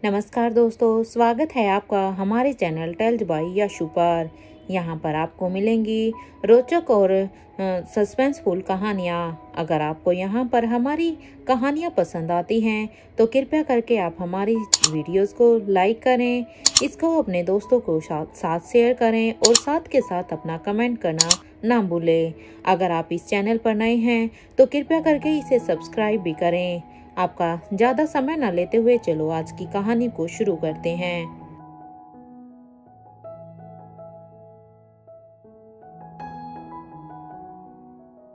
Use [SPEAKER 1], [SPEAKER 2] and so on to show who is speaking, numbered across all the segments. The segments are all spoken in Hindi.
[SPEAKER 1] नमस्कार दोस्तों, स्वागत है आपका हमारे चैनल टेल्स बाय यशु पर। यहाँ पर आपको मिलेंगी रोचक और सस्पेंसफुल कहानियाँ। अगर आपको यहाँ पर हमारी कहानियाँ पसंद आती हैं तो कृपया करके आप हमारी वीडियोस को लाइक करें, इसको अपने दोस्तों को साथ शेयर करें और साथ के साथ अपना कमेंट करना ना भूलें। अगर आप इस चैनल पर नए हैं तो कृपया करके इसे सब्सक्राइब भी करें। आपका ज्यादा समय न लेते हुए चलो आज की कहानी को शुरू करते हैं।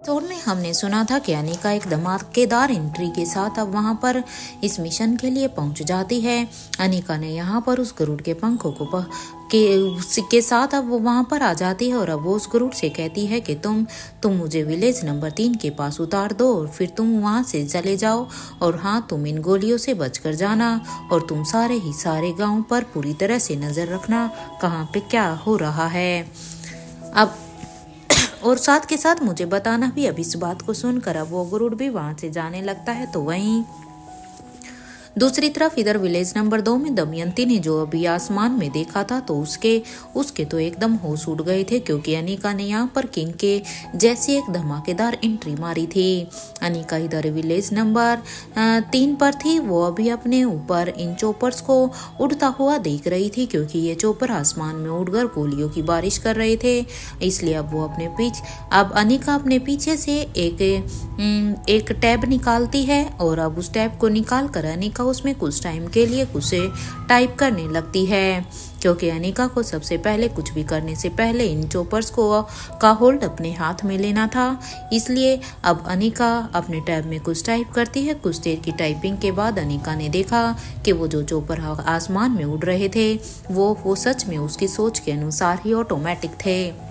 [SPEAKER 1] एपिसोड में हमने सुना था कि अनिका एक धमाकेदार एंट्री के साथ अब वहां पर इस मिशन के लिए पहुंच जाती है। अनिका ने यहाँ पर उस गरुड़ के पंखों को के साथ अब वो वहां पर आ जाती है और अब वो उस गरुड़ से कहती है कि तुम मुझे विलेज नंबर 3 के पास उतार दो और फिर तुम वहां से चले जाओ, और हाँ, तुम इन गोलियों से बचकर जाना और तुम सारे गांव पर पूरी तरह से नजर रखना कहाँ पे क्या हो रहा है। अब और साथ के साथ मुझे बताना भी। अब इस बात को सुनकर अब वो गरुड़ भी वहां से जाने लगता है। तो वहीं दूसरी तरफ इधर विलेज नंबर 2 में दमयंती ने जो अभी आसमान में देखा था तो उसके तो एकदम होश उड़ गए थे, क्योंकि अनिका ने यहाँ पर किंग के जैसी एक धमाकेदार एंट्री मारी थी। अनिका इधर विलेज नंबर 3 पर थी। वो अभी अपने ऊपर इन चोपर्स को उड़ता हुआ देख रही थी, क्योंकि ये चोपर आसमान में उड़कर गोलियों की बारिश कर रहे थे। इसलिए अब अनिका अपने पीछे से एक टैब निकालती है और अब उस टैब को निकाल कर अनिका उसमें कुछ टाइम के लिए उसे टाइप करने लगती है, क्योंकि अनिका को सबसे पहले कुछ भी करने से पहले इन चोपर्स का होल्ड अपने हाथ में लेना था। इसलिए अब अनिका अपने टैब में कुछ टाइप करती है। कुछ देर की टाइपिंग के बाद अनिका ने देखा कि वो जो चोपर आसमान में उड़ रहे थे वो सच में उसकी सोच के अनुसार ही ऑटोमेटिक थे,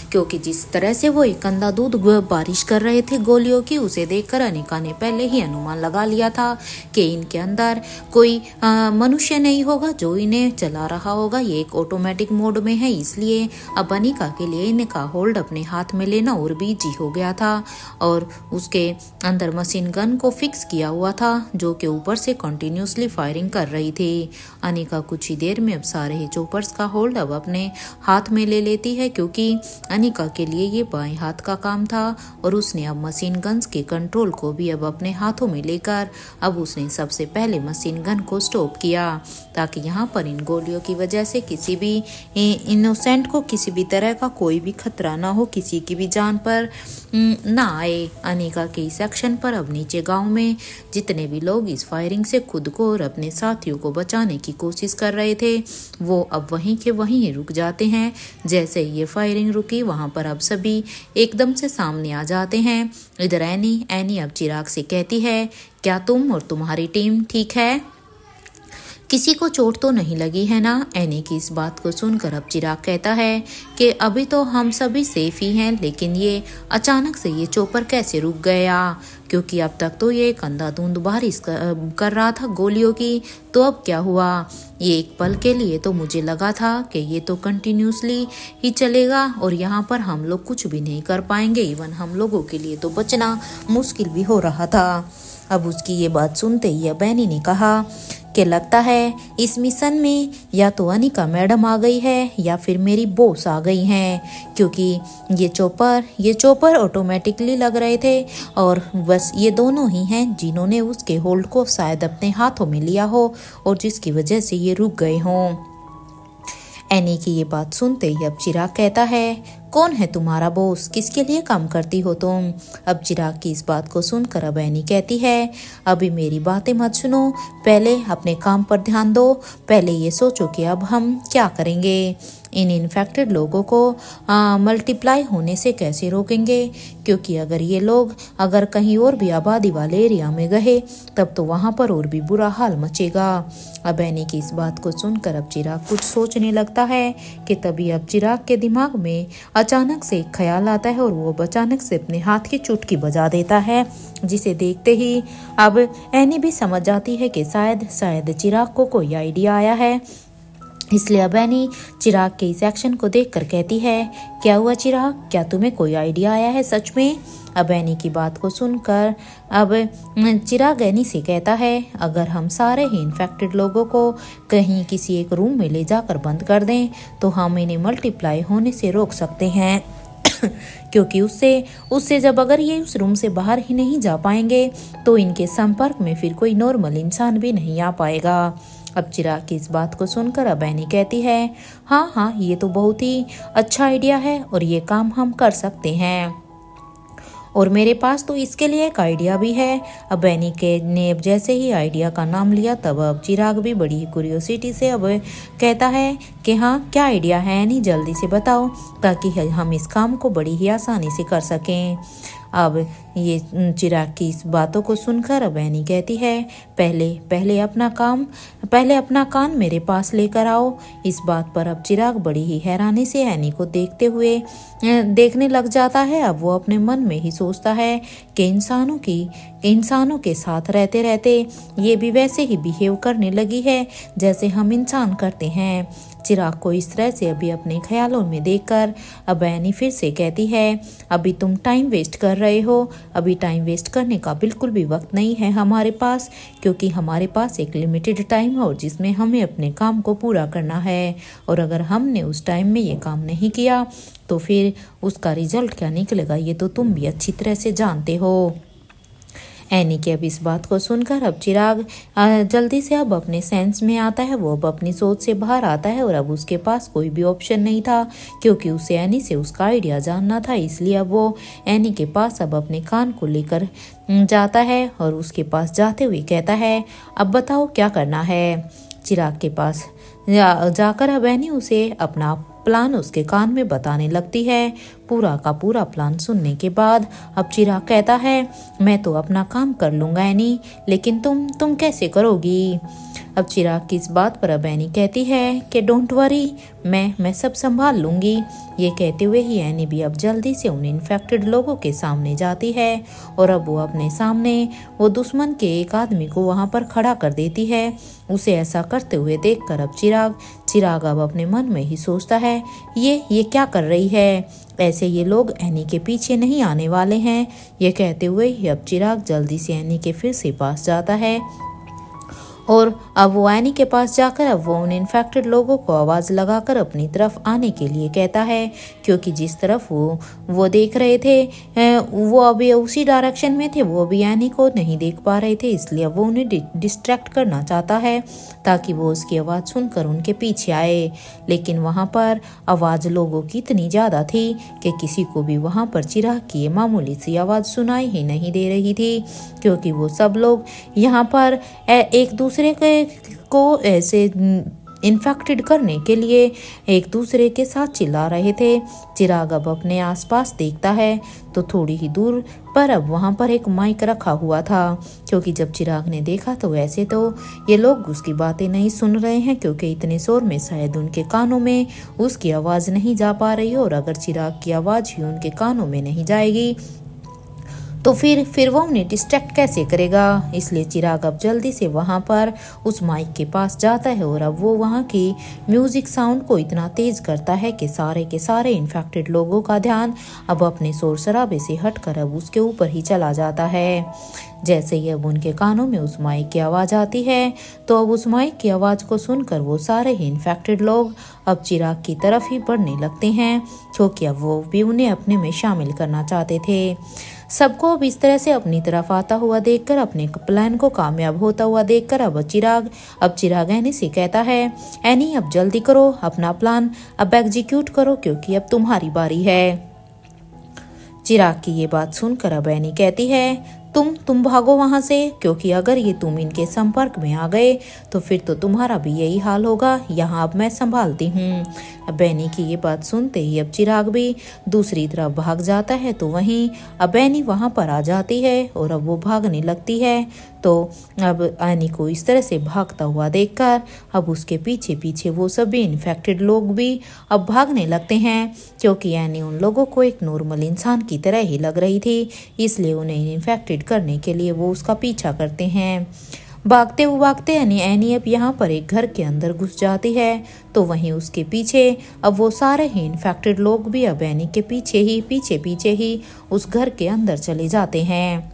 [SPEAKER 1] क्योंकि जिस तरह से वो एक अंधाधुंध बारिश कर रहे थे गोलियों की, उसे देखकर अनिका ने पहले ही अनुमान लगा लिया था कि इनके अंदर कोई मनुष्य नहीं होगा जो इन्हें चला रहा होगा। ये एक ऑटोमेटिक मोड में है, इसलिए अब अनिका के लिए इनका होल्ड अपने हाथ में लेना और भी इजी हो गया था। और उसके अंदर मशीन गन को फिक्स किया हुआ था जो कि ऊपर से कंटिन्यूसली फायरिंग कर रही थी। अनिका कुछ ही देर में अब सारे चोपर्स का होल्ड अब अपने हाथ में ले लेती है, क्योंकि अनिका के लिए ये बाएं हाथ का काम था और उसने अब मशीन गन्स के कंट्रोल को भी अब अपने हाथों में लेकर अब उसने सबसे पहले मशीन गन को स्टॉप किया, ताकि यहाँ पर इन गोलियों की वजह से किसी भी इनोसेंट को किसी भी तरह का कोई भी खतरा ना हो, किसी की भी जान पर ना आए। अनिका के इस एक्शन पर अब नीचे गांव में जितने भी लोग इस फायरिंग से खुद को और अपने साथियों को बचाने की कोशिश कर रहे थे वो अब वहीं के वहीं रुक जाते हैं। जैसे ये फायरिंग रुकी, वहां पर अब सभी एकदम से सामने आ जाते हैं। इधर एनी अब चिराग से कहती है, क्या तुम और तुम्हारी टीम ठीक है? किसी को चोट तो नहीं लगी है ना? एनी की इस बात को सुनकर अब चिराग कहता है कि अभी तो हम सभी सेफ ही हैं, लेकिन ये अचानक से ये चोपर कैसे रुक गया? क्योंकि अब तक तो ये एक अंधाधुंध बारिश कर रहा था गोलियों की, तो अब क्या हुआ? ये एक पल के लिए तो मुझे लगा था कि ये तो कंटिन्यूसली ही चलेगा और यहाँ पर हम लोग कुछ भी नहीं कर पाएंगे। इवन हम लोगों के लिए तो बचना मुश्किल भी हो रहा था। अब उसकी ये बात सुनते ही अब एनी ने कहा कि लगता है इस मिशन में या तो अनिका मैडम आ गई है या फिर मेरी बॉस आ गई हैं, क्योंकि ये चोपर ऑटोमेटिकली लग रहे थे और बस ये दोनों ही हैं जिन्होंने उसके होल्ड को शायद अपने हाथों में लिया हो और जिसकी वजह से ये रुक गए हों। एनी की ये बात सुनते ही अब चिराग कहता है, कौन है तुम्हारा बॉस? किसके लिए काम करती हो तुम? अब चिराग की इस बात को सुनकर अब एनी कहती है, अभी मेरी बातें मत सुनो, पहले अपने काम पर ध्यान दो। पहले ये सोचो कि अब हम क्या करेंगे, इन इन्फेक्टेड लोगों को मल्टीप्लाई होने से कैसे रोकेंगे, क्योंकि अगर ये लोग कहीं और भी आबादी वाले एरिया में गए तब तो वहाँ पर और भी बुरा हाल मचेगा। अब एनी की इस बात को सुनकर अब चिराग कुछ सोचने लगता है कि तभी अब चिराग के दिमाग में अचानक से एक ख्याल आता है और वो अचानक से अपने हाथ की चुटकी बजा देता है, जिसे देखते ही अब एनी भी समझ जाती है कि शायद चिराग को कोई आइडिया आया है। इसलिए अब एनी चिराग के इस एक्शन को देखकर कहती है, क्या हुआ चिराग, क्या तुम्हें कोई आइडिया आया है सच में? अब एनी की बात को सुनकर अब चिराग एनी से कहता है, अगर हम सारे ही इन्फेक्टेड लोगों को कहीं किसी एक रूम में ले जाकर बंद कर दें तो हम इन्हें मल्टीप्लाई होने से रोक सकते हैं क्योंकि उससे जब अगर ये उस रूम से बाहर ही नहीं जा पाएंगे तो इनके संपर्क में फिर कोई नॉर्मल इंसान भी नहीं आ पाएगा। अब चिराग की इस बात को सुनकर अब एनी कहती है, हाँ ये तो बहुत ही अच्छा आइडिया है और ये काम हम कर सकते हैं और मेरे पास तो इसके लिए एक आइडिया भी है। अब एनी के ने जैसे ही आइडिया का नाम लिया तब अब चिराग भी बड़ी ही क्यूरियोसिटी से अब कहता है कि हाँ क्या आइडिया है एनी, जल्दी से बताओ ताकि हम इस काम को बड़ी ही आसानी से कर सकें। अब ये चिराग की इस बातों को सुनकर अब एनी कहती है, पहले अपना कान मेरे पास लेकर आओ। इस बात पर अब चिराग बड़ी ही हैरानी से एनी को देखने लग जाता है। अब वो अपने मन में ही सोचता है कि इंसानों के साथ रहते रहते ये भी वैसे ही बिहेव करने लगी है जैसे हम इंसान करते हैं। चिराग को इस तरह से अभी अपने ख्यालों में देखकर अब एनी फिर से कहती है, अभी तुम टाइम वेस्ट कर रहे हो, अभी टाइम वेस्ट करने का बिल्कुल भी वक्त नहीं है हमारे पास, क्योंकि हमारे पास एक लिमिटेड टाइम है और जिसमें हमें अपने काम को पूरा करना है और अगर हमने उस टाइम में ये काम नहीं किया तो फिर उसका रिजल्ट क्या निकलेगा ये तो तुम भी अच्छी तरह से जानते हो। एनी के अब इस बात को सुनकर अब चिराग जल्दी से अब अपने सेंस में आता है। वो अब अपनी सोच से बाहर आता है और अब उसके पास कोई भी ऑप्शन नहीं था क्योंकि उसे एनी से उसका आइडिया जानना था। इसलिए अब वो एनी के पास अब अपने कान को लेकर जाता है और उसके पास जाते हुए कहता है, अब बताओ क्या करना है। चिराग के पास जाकर अब एनी उसे अपना प्लान उसके कान में बताने लगती है। पूरा का पूरा प्लान सुनने के बाद अब चिराग कहता है, मैं तो अपना काम कर लूंगा एनी, लेकिन तुम कैसे करोगी? अब चिराग की इस बात पर अब एनी कहती है कि डोंट वरी, मैं सब संभाल लूंगी। ये कहते हुए ही एनी भी अब जल्दी से उन इन्फेक्टेड लोगों के सामने जाती है और अब वो अपने सामने वो दुश्मन के एक आदमी को वहां पर खड़ा कर देती है। उसे ऐसा करते हुए देखकर अब चिराग अब अपने मन में ही सोचता है, ये क्या कर रही है, ऐसे ये लोग एनी के पीछे नहीं आने वाले हैं। ये कहते हुए ही अब चिराग जल्दी से एनी के फिर से पास जाता है और अब वो एनी के पास जाकर अब वो उन इन्फेक्टेड लोगों को आवाज़ लगाकर अपनी तरफ आने के लिए कहता है, क्योंकि जिस तरफ वो देख रहे थे वो अभी उसी डायरेक्शन में थे, वो अभी एनी को नहीं देख पा रहे थे। इसलिए वो उन्हें डिस्ट्रैक्ट करना चाहता है ताकि वो उसकी आवाज़ सुनकर उनके पीछे आए। लेकिन वहाँ पर आवाज़ लोगों की इतनी ज़्यादा थी कि किसी को भी वहाँ पर चिराग की ये मामूली सी आवाज़ सुनाई ही नहीं दे रही थी, क्योंकि वो सब लोग यहाँ पर एक दूसरे को ऐसे इन्फेक्टेड करने के लिए एक दूसरे के साथ चिल्ला रहे थे। चिराग अब अपने आसपास देखता है तो थोड़ी ही दूर पर अब वहाँ पर एक माइक रखा हुआ था, क्योंकि जब चिराग ने देखा तो वैसे तो ये लोग उसकी बातें नहीं सुन रहे हैं क्योंकि इतने शोर में शायद उनके कानों में उसकी आवाज़ नहीं जा पा रही और अगर चिराग की आवाज़ ही उनके कानों में नहीं जाएगी तो फिर वो उन्हें डिस्ट्रैक्ट कैसे करेगा। इसलिए चिराग अब जल्दी से वहाँ पर उस माइक के पास जाता है और अब वो वहाँ की म्यूजिक साउंड को इतना तेज करता है कि सारे के सारे इन्फेक्टेड लोगों का ध्यान अब अपने शोर शराबे से हटकर अब उसके ऊपर ही चला जाता है। जैसे ही अब उनके कानों में उस माइक की आवाज़ आती है तो अब उस माइक की आवाज़ को सुनकर वो सारे ही इन्फेक्टेड लोग अब चिराग की तरफ ही बढ़ने लगते हैं, क्योंकि अब वो भी उन्हें अपने में शामिल करना चाहते थे। सबको अब इस तरह से अपनी तरफ आता हुआ देखकर, अपने प्लान को कामयाब होता हुआ देखकर अब चिराग एनी से कहता है, एनी अब जल्दी करो, अपना प्लान अब एग्जीक्यूट करो क्योंकि अब तुम्हारी बारी है। चिराग की ये बात सुनकर अब एनी कहती है, तुम भागो वहां से, क्योंकि अगर ये तुम इनके संपर्क में आ गए तो फिर तो तुम्हारा भी यही हाल होगा। यहाँ अब मैं संभालती हूँ। अब एनी की ये बात सुनते ही अब चिराग भी दूसरी तरफ भाग जाता है तो वहीं अब एनी वहां पर आ जाती है और अब वो भागने लगती है। तो अब एनी को इस तरह से भागता हुआ देखकर अब उसके पीछे पीछे वो सभी इन्फेक्टेड लोग भी अब भागने लगते हैं, क्योंकि एनी उन लोगों को एक नॉर्मल इंसान की तरह ही लग रही थी, इसलिए उन्हें इन्फेक्टेड करने के लिए वो उसका पीछा करते हैं। भागते एनी अब यहाँ पर एक घर के अंदर घुस जाती है। तो वहीं उसके पीछे अब वो सारे ही इन्फेक्टेड लोग भी अब एनी के पीछे ही उस घर के अंदर चले जाते हैं।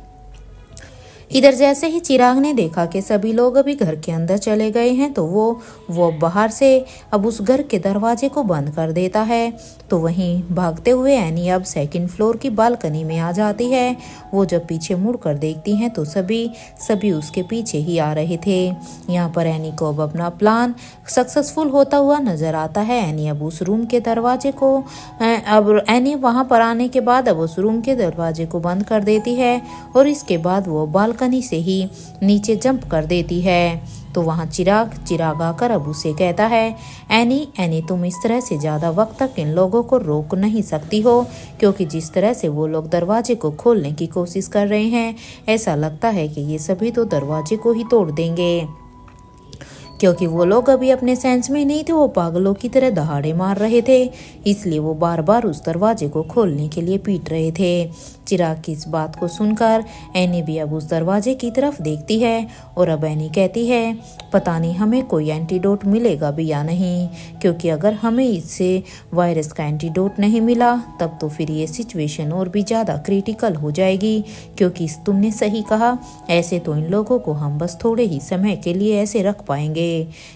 [SPEAKER 1] इधर जैसे ही चिराग ने देखा कि सभी लोग अभी घर के अंदर चले गए हैं तो वो बाहर से अब उस घर के दरवाजे को बंद कर देता है। तो वहीं भागते हुए एनी अब सेकंड फ्लोर की बालकनी में आ जाती है। वो जब पीछे मुड़कर देखती हैं तो सभी उसके पीछे ही आ रहे थे। यहाँ पर एनी को अब अपना प्लान सक्सेसफुल होता हुआ नजर आता है। एनी अब उस रूम के दरवाजे को अब एनी वहां पर आने के बाद अब उस रूम के दरवाजे को बंद कर देती है और इसके बाद वो बालकनी से ही नीचे जंप कर देती है। तो वहाँ चिराग आकर अब उसे कहता है, एनी तुम इस तरह से ज़्यादा वक्त तक इन लोगों को रोक नहीं सकती हो, क्योंकि जिस तरह से वो लोग दरवाजे को खोलने की कोशिश कर रहे हैं ऐसा लगता है कि ये सभी तो दरवाजे को ही तोड़ देंगे। क्योंकि वो लोग अभी अपने सेंस में नहीं थे, वो पागलों की तरह दहाड़े मार रहे थे, इसलिए वो बार बार उस दरवाजे को खोलने के लिए पीट रहे थे। चिराग की इस बात को सुनकर एनी भी अब उस दरवाजे की तरफ देखती है और अब एनी कहती है, पता नहीं हमें कोई एंटीडोट मिलेगा भी या नहीं, क्योंकि अगर हमें इससे वायरस का एंटीडोट नहीं मिला तब तो फिर ये सिचुएशन और भी ज़्यादा क्रिटिकल हो जाएगी। क्योंकि तुमने सही कहा, ऐसे तो इन लोगों को हम बस थोड़े ही समय के लिए ऐसे रख पाएंगे।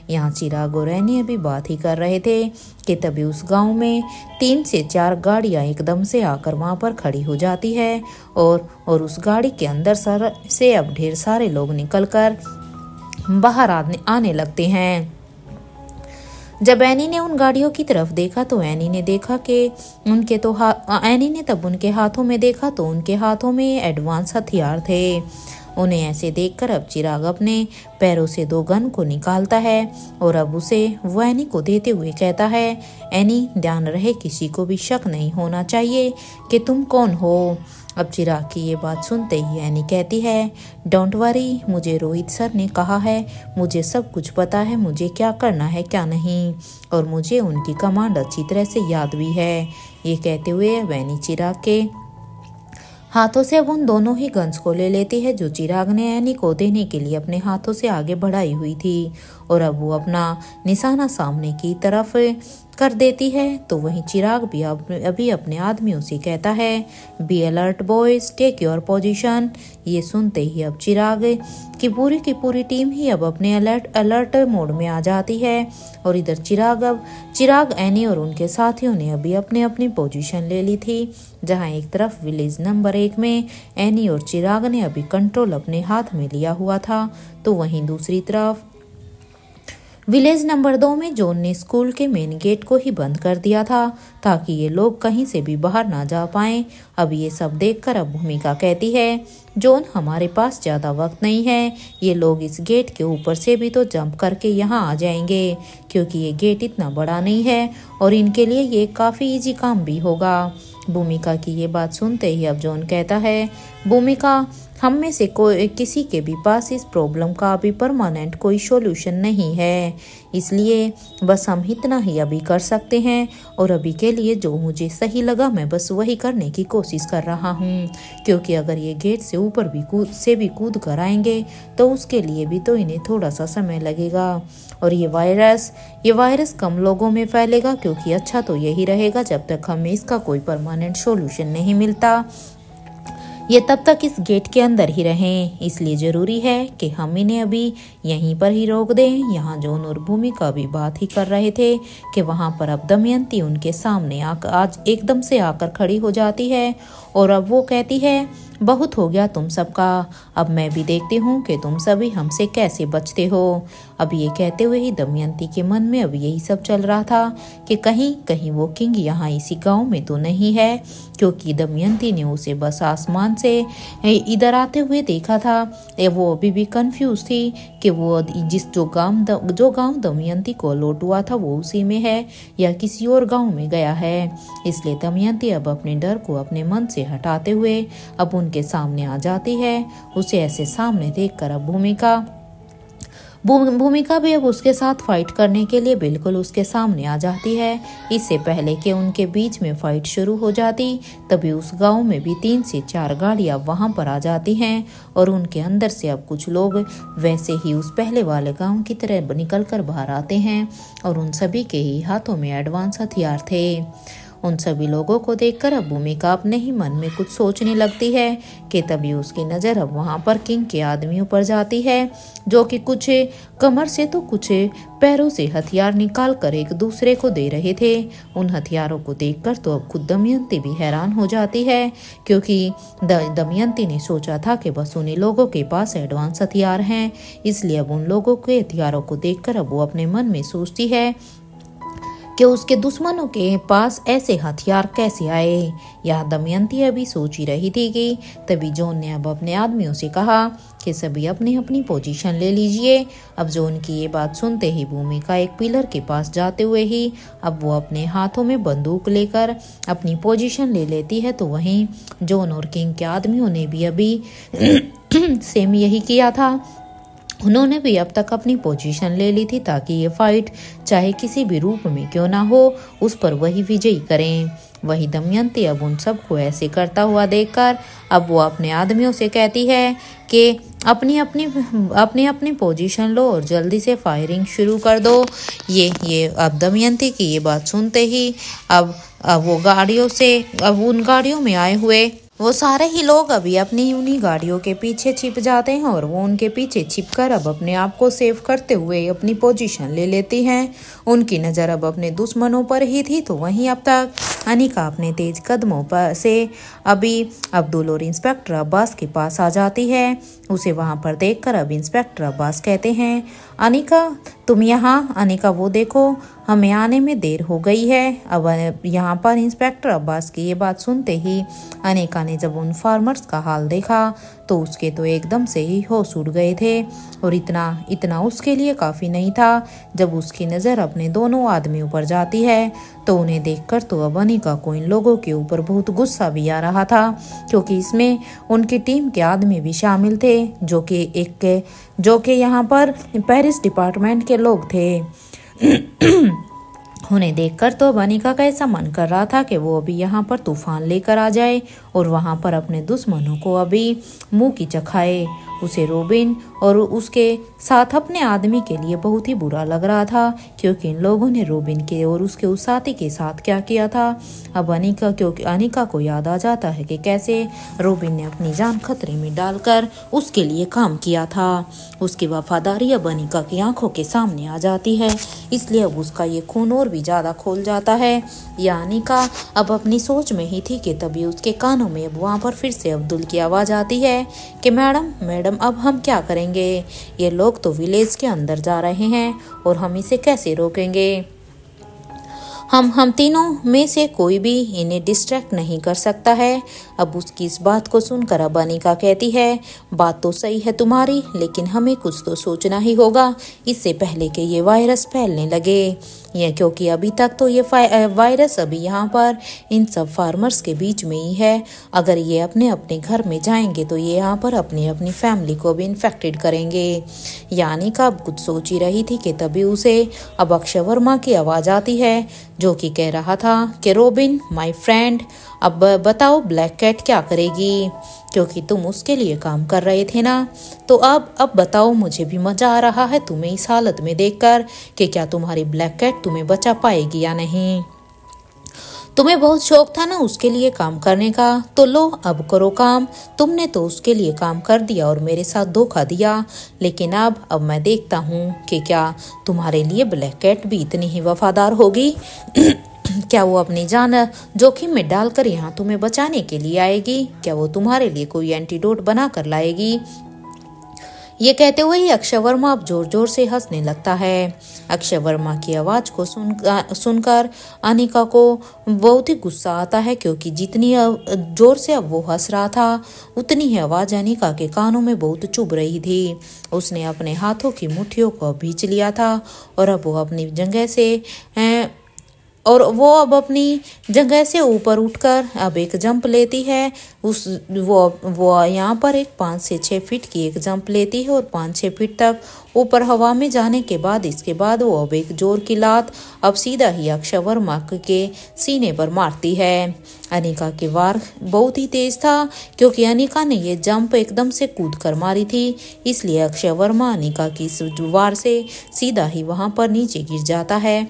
[SPEAKER 1] यहाँ चिराग और एनी अभी बात ही कर रहे थे कि तभी उस गांव में 3 से 4 गाड़ियां एकदम से आकर वहां पर खड़ी हो जाती है और उस गाड़ी के अंदर से अब ढेर सारे लोग निकलकर बाहर आने लगते हैं। जब एनी ने उन गाड़ियों की तरफ देखा तो एनी ने देखा कि एनी ने तब उनके हाथों में देखा तो उनके हाथों में एडवांस हथियार थे। उन्हें ऐसे देखकर अब चिराग अपने पैरों से 2 गन को निकालता है और अब उसे वो एनी को देते हुए कहता है, एनी ध्यान रहे किसी को भी शक नहीं होना चाहिए कि तुम कौन हो। अब चिराग की ये बात सुनते ही एनी कहती है, डोंट वरी, मुझे रोहित सर ने कहा है, मुझे सब कुछ पता है, मुझे क्या करना है क्या नहीं, और मुझे उनकी कमांड अच्छी तरह से याद भी है। ये कहते हुए एनी चिराग के हाथों से अब उन दोनों ही गन्स को ले लेती है जो चिराग ने एनी को देने के लिए अपने हाथों से आगे बढ़ाई हुई थी, और अब वो अपना निशाना सामने की तरफ कर देती है। तो वहीं चिराग भी अभी अपने आदमियों से कहता है, be alert boys, take your position. ये सुनते ही अब चिराग की पूरी टीम ही अब अपने अलर्ट मोड में आ जाती है। और इधर चिराग एनी और उनके साथियों ने अभी अपनी पोजीशन ले ली थी, जहां एक तरफ विलेज नंबर 1 में एनी और चिराग ने अभी कंट्रोल अपने हाथ में लिया हुआ था, तो वहीं दूसरी तरफ विलेज नंबर 2 में जॉन ने स्कूल के मेन गेट को ही बंद कर दिया था ताकि ये लोग कहीं से भी बाहर ना जा पाएं। अब ये सब देखकर अब भूमिका कहती है, जॉन हमारे पास ज़्यादा वक्त नहीं है, ये लोग इस गेट के ऊपर से भी तो जंप करके यहाँ आ जाएंगे, क्योंकि ये गेट इतना बड़ा नहीं है और इनके लिए ये काफ़ी इजी काम भी होगा। भूमिका की ये बात सुनते ही अब जॉन कहता है, भूमिका हम में से किसी के भी पास इस प्रॉब्लम का अभी परमानेंट कोई सॉल्यूशन नहीं है, इसलिए बस हम इतना ही अभी कर सकते हैं, और अभी के लिए जो मुझे सही लगा मैं बस वही करने की कोशिश कर रहा हूँ, क्योंकि अगर ये गेट से ऊपर भी कूद कर आएंगे तो उसके लिए भी तो इन्हें थोड़ा सा समय लगेगा, और ये वायरस कम लोगों में फैलेगा, क्योंकि अच्छा तो यही रहेगा जब तक हमें इसका कोई परमानेंट सॉल्यूशन नहीं मिलता, ये तब तक इस गेट के अंदर ही रहें, इसलिए ज़रूरी है कि हम इन्हें अभी यहीं पर ही रोक दें। यहाँ जॉन और भूमिका भी बात ही कर रहे थे कि वहाँ पर अब दमयंती उनके सामने आज एकदम से आकर खड़ी हो जाती है, और अब वो कहती है, बहुत हो गया तुम सबका, अब मैं भी देखती हूँ कि तुम सभी हमसे कैसे बचते हो। अब ये कहते हुए ही दमयंती के मन में अब यही सब चल रहा था कि कहीं वो किंग यहाँ इसी गांव में तो नहीं है, क्योंकि दमयंती ने उसे बस आसमान से इधर आते हुए देखा था। वो अभी भी कंफ्यूज थी कि वो जो गांव दमयंती को अलॉट हुआ था वो उसी में है या किसी और गांव में गया है। इसलिए दमयंती अब अपने डर को अपने मन से हटाते हुए अब उनके सामने आ जाती है। उसे ऐसे सामने देखकर अब भूमिका भी अब उसके साथ फाइट करने के लिए बिल्कुल उसके सामने आ जाती है। इससे पहले कि उनके बीच में फाइट शुरू हो जाती, तभी उस गांव में भी 3 से 4 गाड़ियां वहां पर आ जाती हैं और उनके अंदर से अब कुछ लोग वैसे ही उस पहले वाले गांव की तरह निकल कर बाहर आते हैं और उन सभी के ही हाथों में एडवांस हथियार थे। उन सभी लोगों को देखकर अब भूमिका अपने ही मन में कुछ सोचने लगती है कि तभी उसकी नज़र अब वहां पर किंग के आदमियों पर जाती है, जो कि कुछ कमर से तो कुछ पैरों से हथियार निकाल कर एक दूसरे को दे रहे थे। उन हथियारों को देखकर तो अब खुद दमयंती भी हैरान हो जाती है, क्योंकि दमयंती ने सोचा था कि बस उन्हीं लोगों के पास एडवांस हथियार हैं। इसलिए अब उन लोगों के हथियारों को देखकर अब वो अपने मन में सोचती है कि उसके दुश्मनों के पास ऐसे हथियार कैसे आए। यह दमयंती अभी सोच ही रही थी कि तभी जॉन ने अब अपने आदमियों से कहा कि सभी अपनी अपनी पोजीशन ले लीजिए। अब जॉन की ये बात सुनते ही भूमिका एक पिलर के पास जाते हुए ही अब वो अपने हाथों में बंदूक लेकर अपनी पोजीशन ले लेती है। तो वहीं जॉन और किंग के आदमियों ने भी अभी सेम यही किया था। उन्होंने भी अब तक अपनी पोजीशन ले ली थी ताकि ये फाइट चाहे किसी भी रूप में क्यों ना हो, उस पर वही विजयी करें। वही दमयंती अब उन सबको ऐसे करता हुआ देखकर अब वो अपने आदमियों से कहती है कि अपनी अपनी पोजीशन लो और जल्दी से फायरिंग शुरू कर दो। ये अब दमयंती की ये बात सुनते ही अब वो गाड़ियों से अब उन गाड़ियों में आए हुए वो सारे ही लोग अभी अपनी उन्हीं गाड़ियों के पीछे छिप जाते हैं और वो उनके पीछे छिपकर अब अपने आप को सेव करते हुए अपनी पोजीशन ले लेती हैं। उनकी नज़र अब अपने दुश्मनों पर ही थी। तो वहीं अब तक अनिका अपने तेज कदमों पर से अभी अब्दुल और इंस्पेक्टर अब्बास के पास आ जाती है। उसे वहां पर देखकर अब इंस्पेक्टर अब्बास कहते हैं, अनिका तुम यहाँ। अनिका वो देखो हमें आने में देर हो गई है। अब यहाँ पर इंस्पेक्टर अब्बास की ये बात सुनते ही अनिका ने जब उन फार्मर्स का हाल देखा तो उसके तो एकदम से ही होश उड़ गए थे। और इतना उसके लिए काफ़ी नहीं था। जब उसकी नज़र अपने दोनों आदमियों पर जाती है तो उन्हें देखकर तो अब अनिका को इन लोगों के ऊपर बहुत गुस्सा भी आ रहा था, क्योंकि इसमें उनकी टीम के आदमी भी शामिल थे जो कि यहाँ पर पेरिस डिपार्टमेंट के लोग थे। उन्हें देखकर तो अनिका का ऐसा मन कर रहा था कि वो अभी यहाँ पर तूफान लेकर आ जाए और वहाँ पर अपने दुश्मनों को अभी मुंह की चखाए। उसे रोबिन और उसके साथ अपने आदमी के लिए बहुत ही बुरा लग रहा था, क्योंकि इन लोगों ने रोबिन के और उसके उस साथी के साथ क्या किया था। अब अनिका को याद आ जाता है कि कैसे रोबिन ने अपनी जान खतरे में डालकर उसके लिए काम किया था। उसकी वफादारी अब अनिका की आंखों के सामने आ जाती है, इसलिए अब उसका ये खून और भी ज़्यादा खोल जाता है। या अनिका अब अपनी सोच में ही थी कि तभी उसके कानों में अब वहाँ पर फिर से अब्दुल की आवाज़ आती है कि मैडम अब हम क्या करेंगे। ये लोग तो विलेज के अंदर जा रहे हैं और हम इसे कैसे रोकेंगे। हम तीनों में से कोई भी इन्हें डिस्ट्रैक्ट नहीं कर सकता है। अब उसकी इस बात को सुनकर अब अनिका कहती है, बात तो सही है तुम्हारी, लेकिन हमें कुछ तो सोचना ही होगा इससे पहले कि ये वायरस फैलने लगे। क्योंकि अभी तक तो ये वायरस अभी यहाँ पर इन सब फार्मर्स के बीच में ही है। अगर ये अपने अपने घर में जाएंगे तो ये यहाँ पर अपनी फैमिली को भी इन्फेक्टेड करेंगे। यानी का अब कुछ सोच ही रही थी कि तभी उसे अब अक्षय वर्मा की आवाज़ आती है, जो कि कह रहा था कि रोबिन माय फ्रेंड, अब बताओ ब्लैक कैट क्या करेगी, क्योंकि तुम उसके लिए काम कर रहे थे ना। तो अब बताओ, मुझे भी मजा आ रहा है तुम्हें इस हालत में देखकर कि क्या तुम्हारी ब्लैक कैट तुम्हें बचा पाएगी या नहीं। तुम्हें बहुत शौक था ना उसके लिए काम करने का, तो लो अब करो काम। तुमने तो उसके लिए काम कर दिया और मेरे साथ धोखा दिया, लेकिन अब मैं देखता हूँ कि क्या तुम्हारे लिए ब्लैक कैट भी इतनी ही वफादार होगी। क्या वो अपनी जान जोखिम में डालकर यहाँ तुम्हें बचाने के लिए आएगी? क्या वो तुम्हारे लिए कोई एंटीडोट बना कर लाएगी? ये कहते हुए ही अक्षय वर्मा अब जोर जोर से हंसने लगता है। अक्षय वर्मा की आवाज़ को सुनकर अनिका को बहुत ही गुस्सा आता है, क्योंकि जितनी जोर से अब वो हंस रहा था उतनी ही आवाज़ अनिका के कानों में बहुत चुभ रही थी। उसने अपने हाथों की मुट्ठियों को भींच लिया था और अब वो अपनी जगह से और वो अब अपनी जगह से ऊपर उठकर अब एक जंप लेती है। वो यहाँ पर एक 5 से 6 फीट की एक जंप लेती है और 5-6 फीट तक ऊपर हवा में जाने के बाद इसके बाद वो अब एक जोर की लात अब सीधा ही अक्षय वर्मा के सीने पर मारती है। अनिका के वार बहुत ही तेज था क्योंकि अनिका ने ये जंप एकदम से कूद कर मारी थी, इसलिए अक्षय वर्मा अनिका की इस वार से सीधा ही वहां पर नीचे गिर जाता है।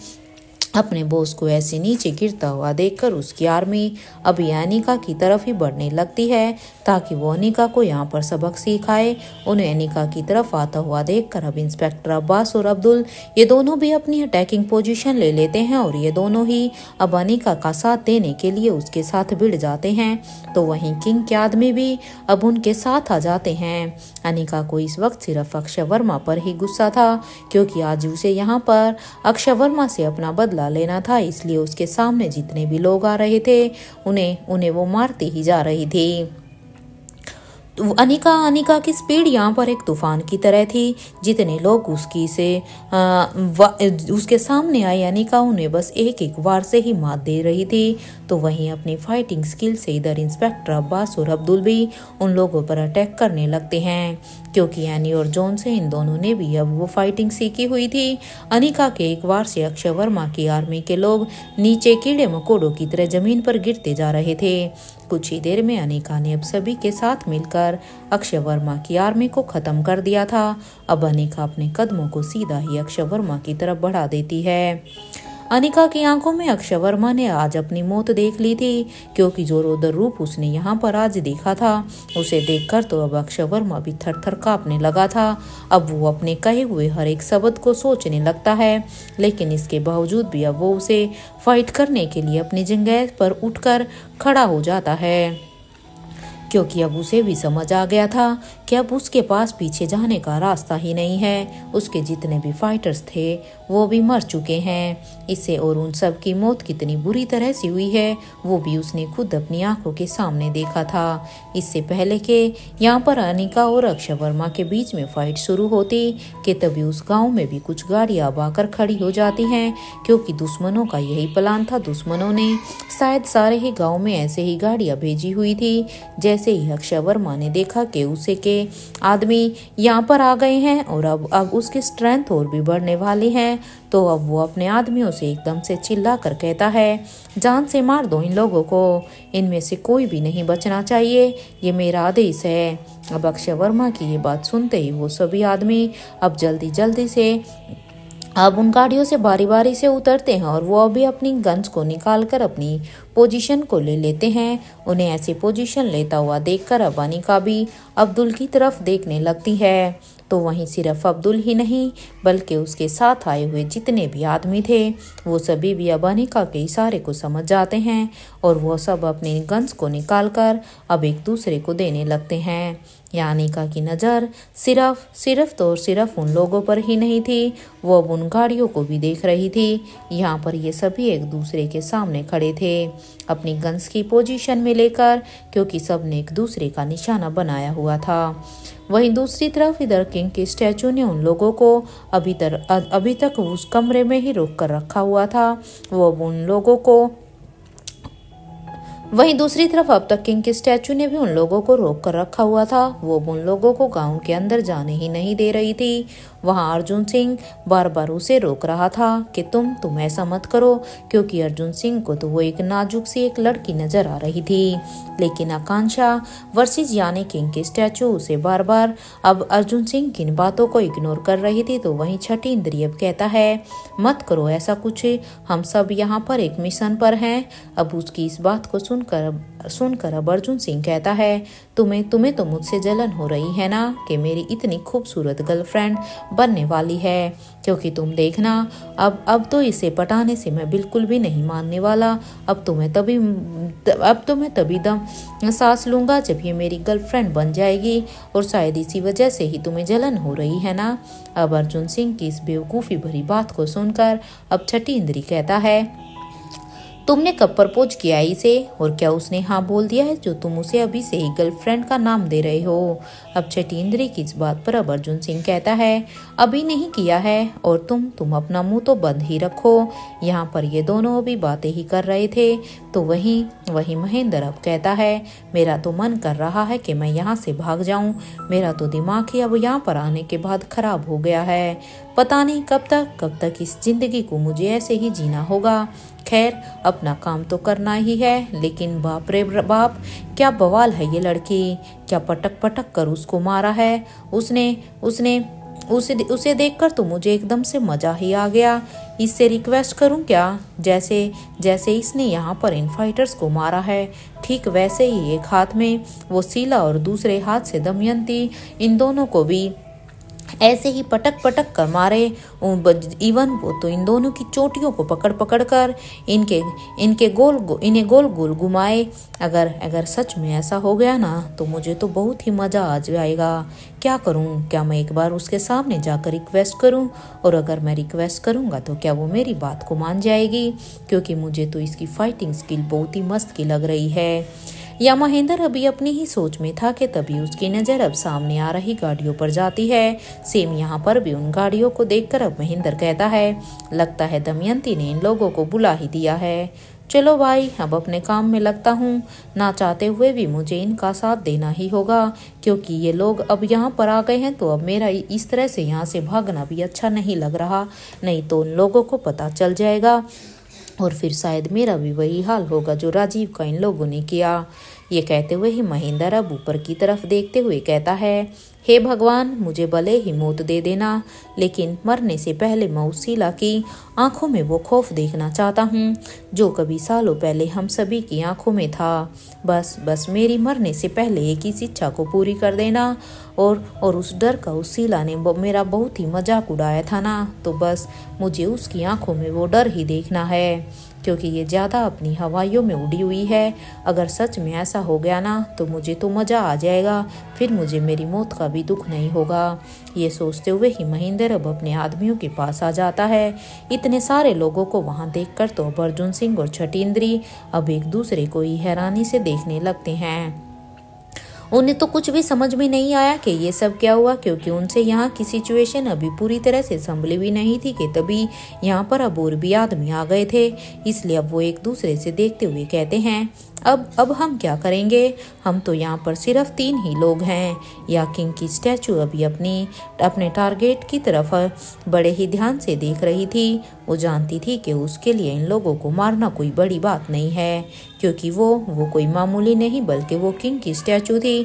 [SPEAKER 1] अपने बॉस को ऐसे नीचे गिरता हुआ देखकर उसकी आर्मी अभी अनिका की तरफ ही बढ़ने लगती है ताकि वो अनिका को यहाँ पर सबक सिखाए। उन्हें अनिका की तरफ आता हुआ देखकर अब इंस्पेक्टर अब्बास और अब्दुल ये दोनों भी अपनी अटैकिंग पोजीशन ले लेते हैं और ये दोनों ही अब अनिका का साथ देने के लिए उसके साथ भिड़ जाते हैं। तो वहीं किंग के आदमी भी अब उनके साथ आ जाते हैं। अनिका को इस वक्त सिर्फ अक्षय वर्मा पर ही गुस्सा था क्योंकि आज उसे यहाँ पर अक्षय वर्मा से अपना बदला लेना था, इसलिए उसके सामने जितने भी लोग आ रहे थे उन्हें वो मारती ही जा रही थी। तो अनिका की स्पीड यहाँ पर एक तूफान की तरह थी। जितने लोग उसके सामने आए अनिका उन्हें बस एक एक वार से ही मात दे रही थी। तो वहीं अपनी फाइटिंग स्किल से इधर इंस्पेक्टर अब्बास और अब्दुल भी उन लोगों पर अटैक करने लगते हैं क्योंकि एनी और जॉन से इन दोनों ने भी अब वो फाइटिंग सीखी हुई थी। अनिका के एक वार से अक्षय वर्मा की आर्मी के लोग नीचे कीड़े मकोड़ों की तरह जमीन पर गिरते जा रहे थे। कुछ ही देर में अनिका ने अब सभी के साथ मिलकर अक्षय वर्मा की आर्मी को खत्म कर दिया था। अब अनिका अपने कदमों को सीधा ही अक्षय वर्मा की तरफ बढ़ा देती है। अनिका की आंखों में अक्षय वर्मा ने आज अपनी मौत देख ली थी क्योंकि जो रौद्र रूप उसने यहाँ पर आज देखा था उसे देखकर तो अब अक्षय वर्मा भी थर थर कांपने लगा था। अब वो अपने कहे हुए हर एक शब्द को सोचने लगता है, लेकिन इसके बावजूद भी अब वो उसे फाइट करने के लिए अपनी जगह पर उठकर खड़ा हो जाता है क्योंकि अब उसे भी समझ आ गया था कि अब उसके पास पीछे जाने का रास्ता ही नहीं है। उसके जितने भी फाइटर्स थे वो भी मर चुके हैं। इससे और उन सब की मौत कितनी बुरी तरह से हुई है वो भी उसने खुद अपनी आंखों के सामने देखा था। इससे पहले के यहाँ पर अनिका और अक्षय वर्मा के बीच में फाइट शुरू होती कि तभी उस गाँव में भी कुछ गाड़ियां अब आकर खड़ी हो जाती हैं क्योंकि दुश्मनों का यही प्लान था। दुश्मनों ने शायद सारे ही गाँव में ऐसे ही गाड़ियां भेजी हुई थी। जैसे ही अक्षय वर्मा ने देखा कि उसे के आदमी यहाँ पर आ गए हैं और अब उसकी स्ट्रेंथ और भी बढ़ने वाली है, तो अब वो अपने आदमियों से एकदम से चिल्ला कर कहता है, जान से मार दो इन लोगों को, इनमें से कोई भी नहीं बचना चाहिए, ये मेरा आदेश है। अब अक्षय वर्मा की ये बात सुनते ही वो सभी आदमी अब जल्दी जल्दी से अब उन गाड़ियों से बारी बारी से उतरते हैं और वो अभी अपनी गन्स को निकालकर अपनी पोजीशन को ले लेते हैं। उन्हें ऐसी पोजीशन लेता हुआ देखकर अब अनिका भी अब्दुल की तरफ देखने लगती है। तो वहीं सिर्फ अब्दुल ही नहीं बल्कि उसके साथ आए हुए जितने भी आदमी थे वो सभी भी अब अनिका के इशारे को समझ जाते हैं और वो सब अपनी गन्स को निकालकर अब एक दूसरे को देने लगते हैं। यहाँ अनिका की नज़र सिर्फ उन लोगों पर ही नहीं थी, वो अब उन गाड़ियों को भी देख रही थी। यहाँ पर ये सभी एक दूसरे के सामने खड़े थे अपनी गन्स की पोजीशन में लेकर क्योंकि सब ने एक दूसरे का निशाना बनाया हुआ था। वहीं दूसरी तरफ इधर किंग की स्टैचू ने उन लोगों को अभी तक उस कमरे में ही रोक कर रखा हुआ था। वो अब उन लोगों को वहीं दूसरी तरफ अब तक किंग की स्टैचू ने भी उन लोगों को रोक कर रखा हुआ था। वो उन लोगों को गांव के अंदर जाने ही नहीं दे रही थी। वहां अर्जुन सिंह बार बार उसे रोक रहा था कि तुम ऐसा मत करो क्योंकि अर्जुन सिंह को तो वो एक नाजुक सी एक लड़की नजर आ रही थी। लेकिन आकांक्षा वर्सेस यानी किंग की स्टैचू उसे बार बार अब अर्जुन सिंह की इन बातों को इग्नोर कर रही थी। तो वहीं छठी इंद्रिय अब कहता है मत करो ऐसा कुछ, हम सब यहाँ पर एक मिशन पर हैं। अब उसकी इस बात को सुनकर अब अर्जुन सिंह कहता है तुम्हें तो मुझसे जलन हो रही है ना कि मेरी इतनी खूबसूरत गर्लफ्रेंड बनने वाली है, क्योंकि तुम देखना अब तो इसे पटाने से मैं बिल्कुल भी नहीं मानने वाला। अब तो मैं तभी दम सांस लूंगा जब ये मेरी गर्लफ्रेंड बन जाएगी और शायद इसी वजह से ही तुम्हें जलन हो रही है ना। अब अर्जुन सिंह की इस बेवकूफ़ी भरी बात को सुनकर अब छठी इंद्री कहता है तुमने कब प्रपोज किया इसे, और क्या उसने हाँ बोल दिया है जो तुम उसे अभी से ही गर्लफ्रेंड का नाम दे रहे हो। अब छठी इंद्री की इस बात पर अब अर्जुन सिंह कहता है अभी नहीं किया है, और तुम अपना मुंह तो बंद ही रखो। यहाँ पर ये दोनों अभी बातें ही कर रहे थे तो वही महेंद्र अब कहता है मेरा तो मन कर रहा है कि मैं यहाँ से भाग जाऊं, मेरा तो दिमाग ही अब यहाँ पर आने के बाद खराब हो गया है। पता नहीं कब तक इस जिंदगी को मुझे ऐसे ही जीना होगा। खैर अपना काम तो करना ही है, लेकिन बाप रे बाप क्या बवाल है ये लड़की, क्या पटक पटक कर उसको मारा है उसे देखकर तो मुझे एकदम से मजा ही आ गया। इससे रिक्वेस्ट करूं क्या, जैसे इसने यहाँ पर इन फाइटर्स को मारा है ठीक वैसे ही एक हाथ में वो शीला और दूसरे हाथ से दमयंती, इन दोनों को भी ऐसे ही पटक पटक कर मारे। इवन वो तो इन दोनों की चोटियों को पकड़ कर इन्हें गोल गोल घुमाए। अगर सच में ऐसा हो गया ना तो मुझे तो बहुत ही मजा आ जाएगा। क्या करूं, क्या मैं एक बार उसके सामने जाकर रिक्वेस्ट करूं, और अगर मैं रिक्वेस्ट करूंगा तो क्या वो मेरी बात को मान जाएगी, क्योंकि मुझे तो इसकी फाइटिंग स्किल बहुत ही मस्त की लग रही है। या महेंद्र अभी अपनी ही सोच में था कि तभी उसकी नजर अब सामने आ रही गाड़ियों पर जाती है। सेम यहाँ पर भी उन गाड़ियों को देखकर अब महेंद्र कहता है लगता है दमयंती ने इन लोगों को बुला ही दिया है। चलो भाई अब अपने काम में लगता हूँ, ना चाहते हुए भी मुझे इनका साथ देना ही होगा, क्योंकि ये लोग अब यहाँ पर आ गए हैं तो अब मेरा इस तरह से यहाँ से भागना भी अच्छा नहीं लग रहा, नहीं तो उन लोगों को पता चल जाएगा और फिर शायद मेरा भी वही हाल होगा जो राजीव का इन लोगों ने किया। ये कहते हुए ही महेंद्र अब ऊपर की तरफ देखते हुए कहता है हे भगवान मुझे भले ही मौत दे देना, लेकिन मरने से पहले मैं उस शीला की आंखों में वो खौफ देखना चाहता हूँ जो कभी सालों पहले हम सभी की आंखों में था। बस मेरी मरने से पहले एक इस इच्छा को पूरी कर देना। और उस डर का उस शीला ने मेरा बहुत ही मजाक उड़ाया था ना, तो बस मुझे उसकी आंखों में वो डर ही देखना है, क्योंकि ये ज़्यादा अपनी हवाइयों में उड़ी हुई है। अगर सच में ऐसा हो गया ना तो मुझे तो मज़ा आ जाएगा, फिर मुझे मेरी मौत का भी दुख नहीं होगा। ये सोचते हुए ही महेंद्र अब अपने आदमियों के पास आ जाता है। इतने सारे लोगों को वहां देखकर तो अब अर्जुन सिंह और छठी इंद्री अब एक दूसरे को ही हैरानी से देखने लगते हैं। उन्हें तो कुछ भी समझ में नहीं आया कि ये सब क्या हुआ, क्योंकि उनसे यहाँ की सिचुएशन अभी पूरी तरह से संभली भी नहीं थी कि तभी यहाँ पर अब और भी आदमी आ गए थे। इसलिए अब वो एक दूसरे से देखते हुए कहते हैं अब हम क्या करेंगे, हम तो यहाँ पर सिर्फ 3 ही लोग हैं। या किंग की स्टैचू अभी अपने टारगेट की तरफ बड़े ही ध्यान से देख रही थी। वो जानती थी कि उसके लिए इन लोगों को मारना कोई बड़ी बात नहीं है, क्योंकि वो कोई मामूली नहीं बल्कि वो किंग की स्टैचू थी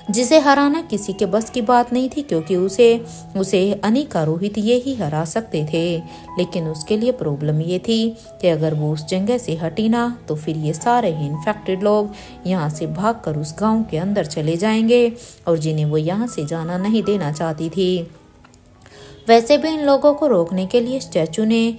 [SPEAKER 1] जिसे हराना किसी के बस की बात नहीं थी, क्योंकि उसे अनिका रोहित ये ही हरा सकते थे। लेकिन उसके लिए प्रॉब्लम ये थी कि अगर वो उस जगह से हटी ना तो फिर ये सारे ही इन्फेक्टेड लोग यहाँ से भागकर उस गांव के अंदर चले जाएंगे, और जिन्हें वो यहाँ से जाना नहीं देना चाहती थी। वैसे भी इन लोगों को रोकने के लिए स्टैचू ने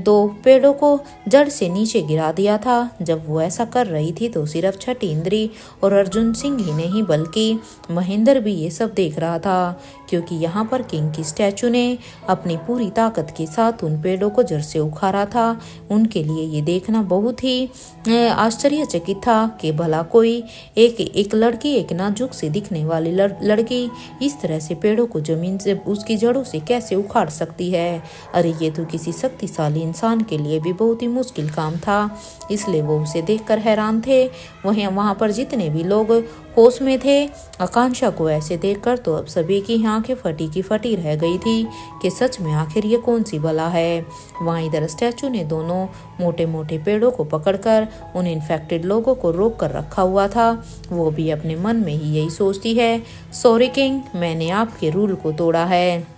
[SPEAKER 1] 2 पेड़ों को जड़ से नीचे गिरा दिया था। जब वो ऐसा कर रही थी तो सिर्फ छठी इंद्री और अर्जुन सिंह ही नहीं बल्कि महेंद्र भी ये सब देख रहा था, क्योंकि यहाँ पर किंग की स्टैचू ने अपनी पूरी ताकत के साथ उन पेड़ों को जड़ से उखाड़ा था। उनके लिए ये देखना बहुत ही आश्चर्यचकित था कि भला कोई एक लड़की, एक नाजुक से दिखने वाली लड़की इस तरह से पेड़ों को जमीन से उसकी जड़ों से कैसे उखाड़ सकती है। अरे ये तो किसी शक्तिशाली इंसान के लिए भी बहुत ही मुश्किल काम था, इसलिए वो उसे देखकर हैरान थे। वहाँ पर जितने भी लोग होश में थे, आकांक्षा को ऐसे देखकर तो अब सभी की आंखें फटी की फटी रह गई थी कि सच में आखिर ये कौन सी बला है। वहाँ इधर स्टैचू ने दोनों मोटे मोटे पेड़ों को पकड़कर उन इन्फेक्टेड लोगों को रोक कर रखा हुआ था। वो भी अपने मन में ही यही सोचती है, सॉरी किंग, मैंने आपके रूल को तोड़ा है,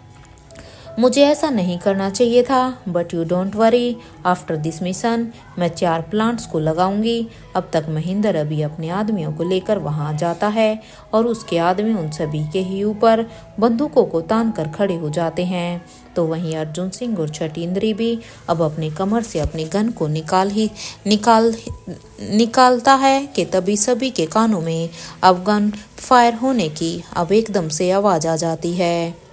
[SPEAKER 1] मुझे ऐसा नहीं करना चाहिए था। But you don't worry, after this mission मैं 4 प्लांट्स को लगाऊंगी। अब तक महेंद्र अभी अपने आदमियों को लेकर वहां जाता है और उसके आदमी उन सभी के ही ऊपर बंदूकों को तान कर खड़े हो जाते हैं। तो वहीं अर्जुन सिंह और छठी इंद्री भी अब अपने कमर से अपने गन को निकालता है कि तभी सभी के कानों में अब गन फायर होने की अब एकदम से आवाज आ जाती है।